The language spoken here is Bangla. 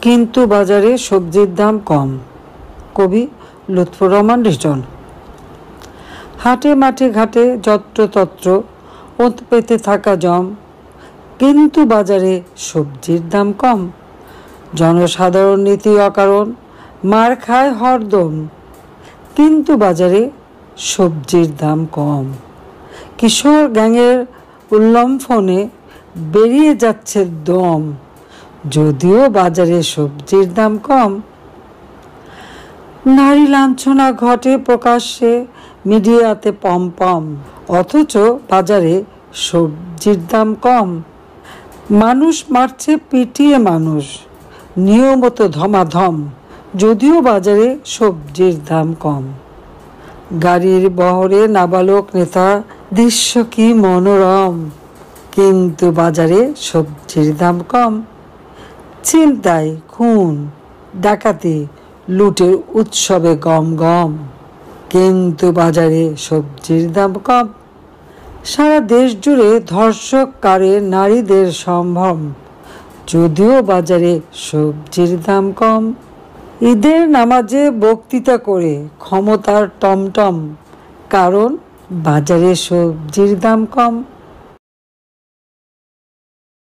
কিন্তু বাজারে সবজির দাম কম। কবি লুৎফর রহমান রিটন। হাটে মাঠে ঘাটে যত্রতত্র ওঁত পেতে থাকা জম, কিন্তু বাজারে সবজির দাম কম। জনসাধারণ নীতি অকারণ মার খায় হরদম, কিন্তু বাজারে সবজির দাম কম। কিশোর গ্যাংয়ের উল্লম্ফনে বেরিয়ে যাচ্ছে দম, যদিও বাজারে সবজির দাম কম। নারী লাঞ্ছনা ঘটে প্রকাশ্যে মিডিয়াতে পম পম, অথচ বাজারে সবজির দাম কম। মানুষ মারছে পিটিয়ে মানুষ, নিয়মিত ধমাধম, যদিও বাজারে সবজির দাম কম। গাড়ির বহরে নাবালক নেতা, দৃশ্য কি মনোরম, কিন্তু বাজারে সবজির দাম কম। ছিনতাই, খুন, ডাকাতি, লুটের উৎসবে গম গম, কিন্তু বাজারে সবজির দাম কম। সারা দেশ জুড়ে ধর্ষক কারে নারীদের সম্ভ্রম, যদিও বাজারে সবজির দাম কম। ঈদের নামাজে বক্তৃতা করে ক্ষমতার টমটম, কারণ বাজারে সবজির দাম কম।